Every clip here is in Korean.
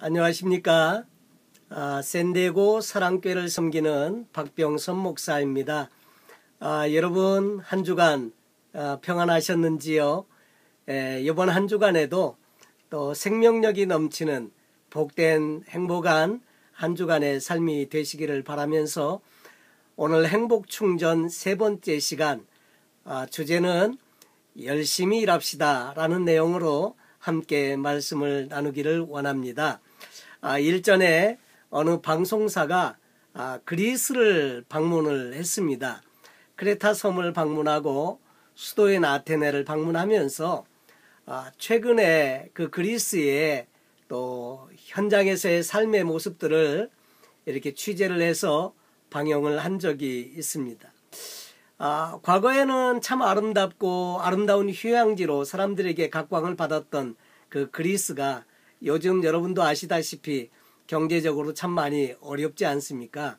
안녕하십니까. 샌디에고 사랑교회를 섬기는 박병선 목사입니다. 여러분 한 주간 평안하셨는지요? 이번 한 주간에도 또 생명력이 넘치는 복된 행복한 한 주간의 삶이 되시기를 바라면서 오늘 행복충전 세 번째 시간, 주제는 열심히 일합시다 라는 내용으로 함께 말씀을 나누기를 원합니다. 일전에 어느 방송사가 그리스를 방문을 했습니다. 크레타 섬을 방문하고 수도인 아테네를 방문하면서 최근에 그 그리스의 또 현장에서의 삶의 모습들을 이렇게 취재를 해서 방영을 한 적이 있습니다. 과거에는 참 아름답고 아름다운 휴양지로 사람들에게 각광을 받았던 그 그리스가 요즘 여러분도 아시다시피 경제적으로 참 많이 어렵지 않습니까?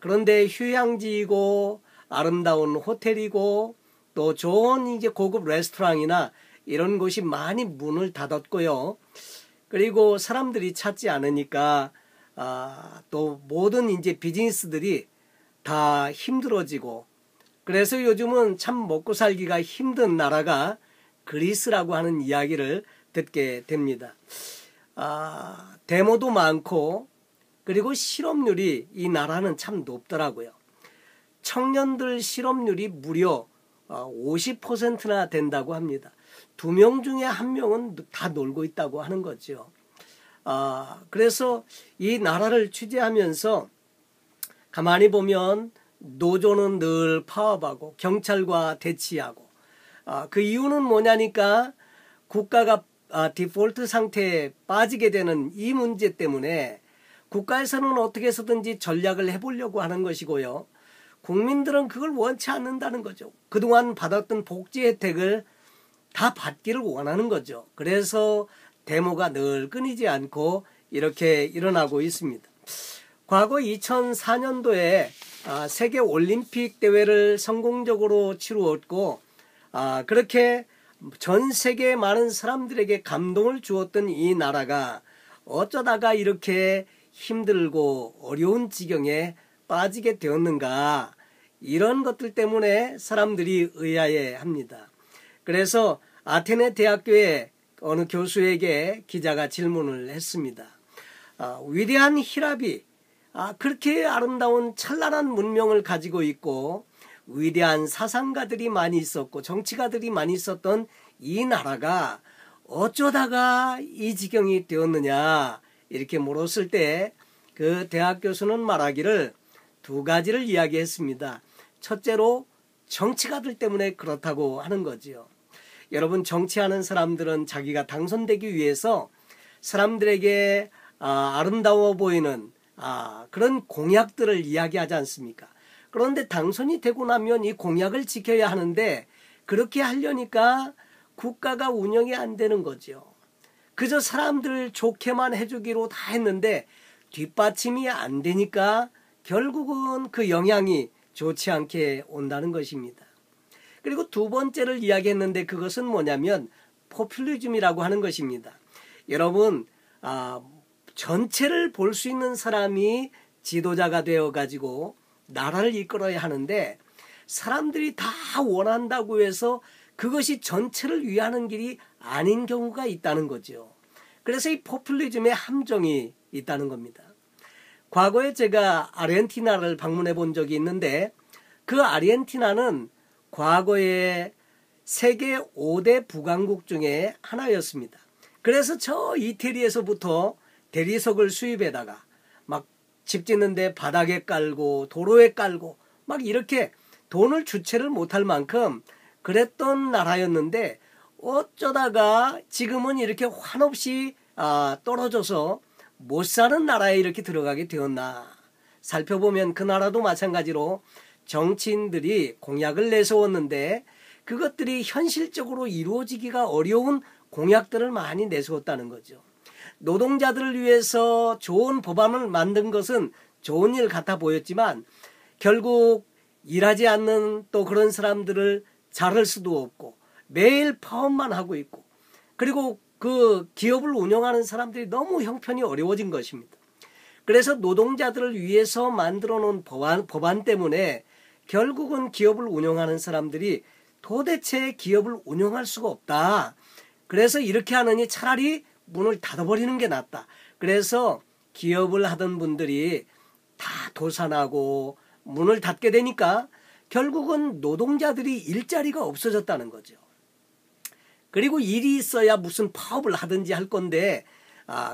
그런데 휴양지이고 아름다운 호텔이고 또 좋은 이제 고급 레스토랑이나 이런 곳이 많이 문을 닫았고요. 그리고 사람들이 찾지 않으니까 또 모든 이제 비즈니스들이 다 힘들어지고, 그래서 요즘은 참 먹고 살기가 힘든 나라가 그리스라고 하는 이야기를 듣게 됩니다. 데모도 많고 그리고 실업률이 이 나라는 참 높더라고요. 청년들 실업률이 무려 50%나 된다고 합니다. 2명 중에 1명은 다 놀고 있다고 하는 거죠. 그래서 이 나라를 취재하면서 가만히 보면 노조는 늘 파업하고 경찰과 대치하고, 그 이유는 뭐냐니까 국가가 디폴트 상태에 빠지게 되는 이 문제 때문에 국가에서는 어떻게 해서든지 전략을 해보려고 하는 것이고요. 국민들은 그걸 원치 않는다는 거죠. 그동안 받았던 복지 혜택을 다 받기를 원하는 거죠. 그래서 데모가 늘 끊이지 않고 이렇게 일어나고 있습니다. 과거 2004년도에 세계 올림픽 대회를 성공적으로 치루었고, 그렇게 전 세계 많은 사람들에게 감동을 주었던 이 나라가 어쩌다가 이렇게 힘들고 어려운 지경에 빠지게 되었는가, 이런 것들 때문에 사람들이 의아해합니다. 그래서 아테네 대학교의 어느 교수에게 기자가 질문을 했습니다. 위대한 히랍이 그렇게 아름다운 찬란한 문명을 가지고 있고 위대한 사상가들이 많이 있었고 정치가들이 많이 있었던 이 나라가 어쩌다가 이 지경이 되었느냐, 이렇게 물었을 때 그 대학 교수는 말하기를 2가지를 이야기했습니다. 첫째로 정치가들 때문에 그렇다고 하는 거지요. 여러분, 정치하는 사람들은 자기가 당선되기 위해서 사람들에게 아름다워 보이는 그런 공약들을 이야기하지 않습니까? 그런데 당선이 되고 나면 이 공약을 지켜야 하는데 그렇게 하려니까 국가가 운영이 안 되는 거죠. 그저 사람들 좋게만 해주기로 다 했는데 뒷받침이 안 되니까 결국은 그 영향이 좋지 않게 온다는 것입니다. 그리고 2번째를 이야기했는데 그것은 뭐냐면 포퓰리즘이라고 하는 것입니다. 여러분, 전체를 볼 수 있는 사람이 지도자가 되어가지고 나라를 이끌어야 하는데 사람들이 다 원한다고 해서 그것이 전체를 위하는 길이 아닌 경우가 있다는 거죠. 그래서 이 포퓰리즘의 함정이 있다는 겁니다. 과거에 제가 아르헨티나를 방문해 본 적이 있는데 그 아르헨티나는 과거에 세계 5대 부강국 중에 하나였습니다. 그래서 저 이태리에서부터 대리석을 수입해다가 막 집 짓는데 바닥에 깔고 도로에 깔고 막 이렇게 돈을 주체를 못할 만큼 그랬던 나라였는데 어쩌다가 지금은 이렇게 한없이 떨어져서 못 사는 나라에 이렇게 들어가게 되었나. 살펴보면 그 나라도 마찬가지로 정치인들이 공약을 내세웠는데 그것들이 현실적으로 이루어지기가 어려운 공약들을 많이 내세웠다는 거죠. 노동자들을 위해서 좋은 법안을 만든 것은 좋은 일 같아 보였지만 결국 일하지 않는 또 그런 사람들을 자를 수도 없고 매일 파업만 하고 있고, 그리고 그 기업을 운영하는 사람들이 너무 형편이 어려워진 것입니다. 그래서 노동자들을 위해서 만들어 놓은 법안 때문에 결국은 기업을 운영하는 사람들이 도대체 기업을 운영할 수가 없다. 그래서 이렇게 하느니 차라리 문을 닫아버리는 게 낫다. 그래서 기업을 하던 분들이 다 도산하고 문을 닫게 되니까 결국은 노동자들이 일자리가 없어졌다는 거죠. 그리고 일이 있어야 무슨 파업을 하든지 할 건데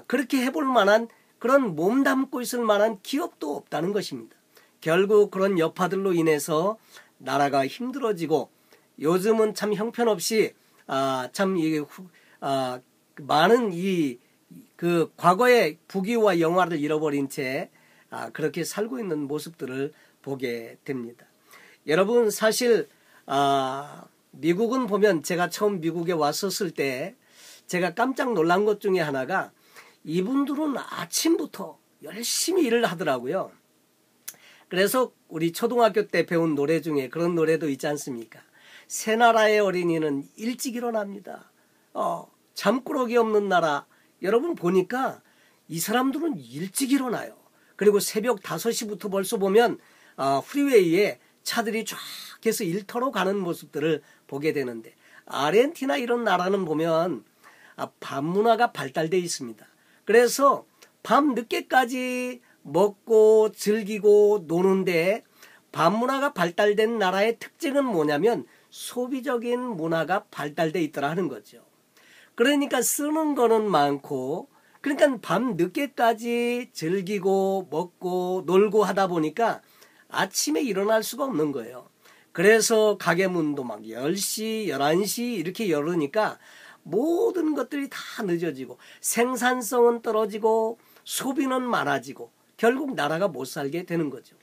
그렇게 해볼 만한 그런 몸담고 있을 만한 기업도 없다는 것입니다. 결국 그런 여파들로 인해서 나라가 힘들어지고 요즘은 참 형편없이 많은 그 과거의 부귀와 영화를 잃어버린 채 그렇게 살고 있는 모습들을 보게 됩니다. 여러분 사실 미국은 보면 제가 처음 미국에 왔었을 때 제가 깜짝 놀란 것 중에 하나가 이분들은 아침부터 열심히 일을 하더라고요. 그래서 우리 초등학교 때 배운 노래 중에 그런 노래도 있지 않습니까? 새나라의 어린이는 일찍 일어납니다. 잠꾸러기 없는 나라. 여러분 보니까 이 사람들은 일찍 일어나요. 그리고 새벽 5시부터 벌써 보면 프리웨이에 차들이 쫙 해서 일터로 가는 모습들을 보게 되는데 아르헨티나 이런 나라는 보면 밤 문화가 발달되어 있습니다. 그래서 밤 늦게까지 먹고 즐기고 노는데 밤 문화가 발달된 나라의 특징은 뭐냐면 소비적인 문화가 발달되어 있더라 하는 거죠. 그러니까 쓰는 거는 많고 그러니까 밤 늦게까지 즐기고 먹고 놀고 하다 보니까 아침에 일어날 수가 없는 거예요. 그래서 가게 문도 막 10시, 11시 이렇게 열으니까 모든 것들이 다 늦어지고 생산성은 떨어지고 소비는 많아지고 결국 나라가 못 살게 되는 거죠.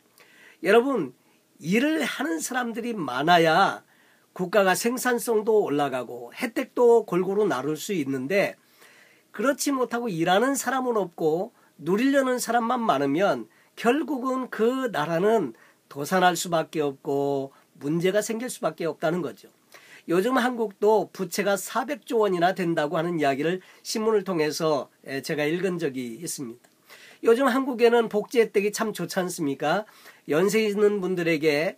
여러분 일을 하는 사람들이 많아야 국가가 생산성도 올라가고 혜택도 골고루 나눌 수 있는데 그렇지 못하고 일하는 사람은 없고 누리려는 사람만 많으면 결국은 그 나라는 도산할 수밖에 없고 문제가 생길 수밖에 없다는 거죠. 요즘 한국도 부채가 400조 원이나 된다고 하는 이야기를 신문을 통해서 제가 읽은 적이 있습니다. 요즘 한국에는 복지 혜택이 참 좋지 않습니까? 연세 있는 분들에게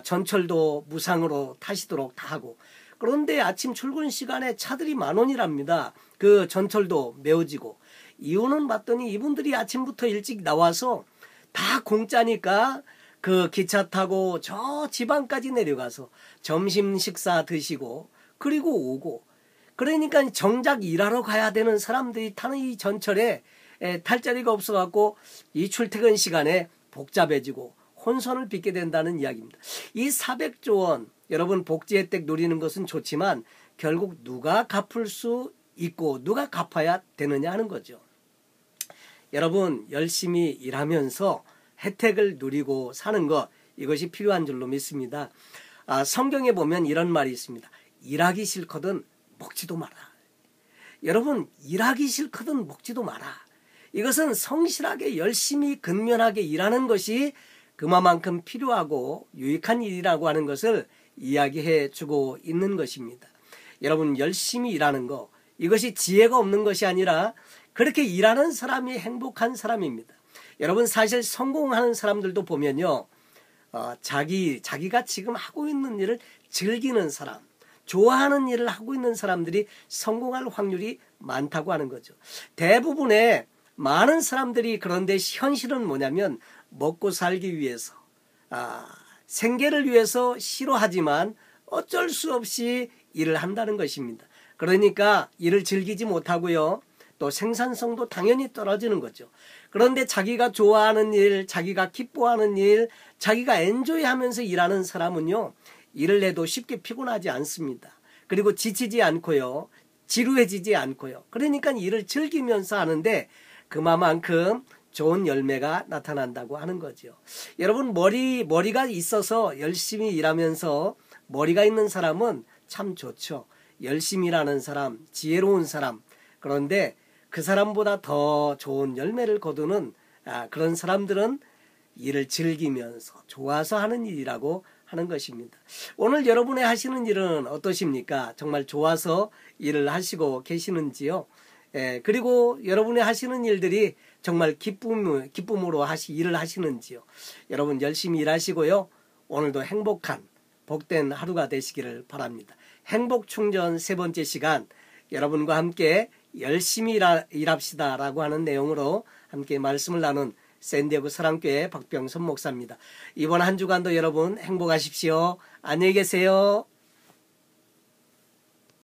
전철도 무상으로 타시도록 다 하고 그런데 아침 출근 시간에 차들이 10,000원이랍니다. 그 전철도 메워지고 이유는 봤더니 이분들이 아침부터 일찍 나와서 다 공짜니까 그 기차 타고 저 지방까지 내려가서 점심 식사 드시고 그리고 오고 그러니까 정작 일하러 가야 되는 사람들이 타는 이 전철에 탈 자리가 없어갖고 이 출퇴근 시간에 복잡해지고 혼선을 빚게 된다는 이야기입니다. 이 400조 원 여러분 복지 혜택 누리는 것은 좋지만 결국 누가 갚을 수 있고 누가 갚아야 되느냐 하는 거죠. 여러분 열심히 일하면서 혜택을 누리고 사는 것 이것이 필요한 줄로 믿습니다. 성경에 보면 이런 말이 있습니다. 일하기 싫거든 먹지도 마라. 여러분 일하기 싫거든 먹지도 마라. 이것은 성실하게 열심히 근면하게 일하는 것이 그만큼 필요하고 유익한 일이라고 하는 것을 이야기해 주고 있는 것입니다. 여러분 열심히 일하는 것 이것이 지혜가 없는 것이 아니라 그렇게 일하는 사람이 행복한 사람입니다. 여러분 사실 성공하는 사람들도 보면요. 자기가 지금 하고 있는 일을 즐기는 사람, 좋아하는 일을 하고 있는 사람들이 성공할 확률이 많다고 하는 거죠. 대부분의 많은 사람들이 그런데 현실은 뭐냐면 먹고 살기 위해서 생계를 위해서 싫어하지만 어쩔 수 없이 일을 한다는 것입니다. 그러니까 일을 즐기지 못하고요. 또 생산성도 당연히 떨어지는 거죠. 그런데 자기가 좋아하는 일, 자기가 기뻐하는 일, 자기가 엔조이하면서 일하는 사람은요. 일을 해도 쉽게 피곤하지 않습니다. 그리고 지치지 않고요. 지루해지지 않고요. 그러니까 일을 즐기면서 하는데 그만큼 좋은 열매가 나타난다고 하는 거죠. 여러분 머리가 있어서 열심히 일하면서 머리가 있는 사람은 참 좋죠. 열심히 일하는 사람, 지혜로운 사람. 그런데 그 사람보다 더 좋은 열매를 거두는 그런 사람들은 일을 즐기면서 좋아서 하는 일이라고 하는 것입니다. 오늘 여러분의 하시는 일은 어떠십니까? 정말 좋아서 일을 하시고 계시는지요? 그리고 여러분이 하시는 일들이 정말 기쁨으로 일을 하시는지요? 여러분 열심히 일하시고요. 오늘도 행복한 복된 하루가 되시기를 바랍니다. 행복 충전 세 번째 시간, 여러분과 함께 열심히 일합시다 라고 하는 내용으로 함께 말씀을 나눈 샌디에고 사랑교회 박병선 목사입니다. 이번 한 주간도 여러분 행복하십시오. 안녕히 계세요.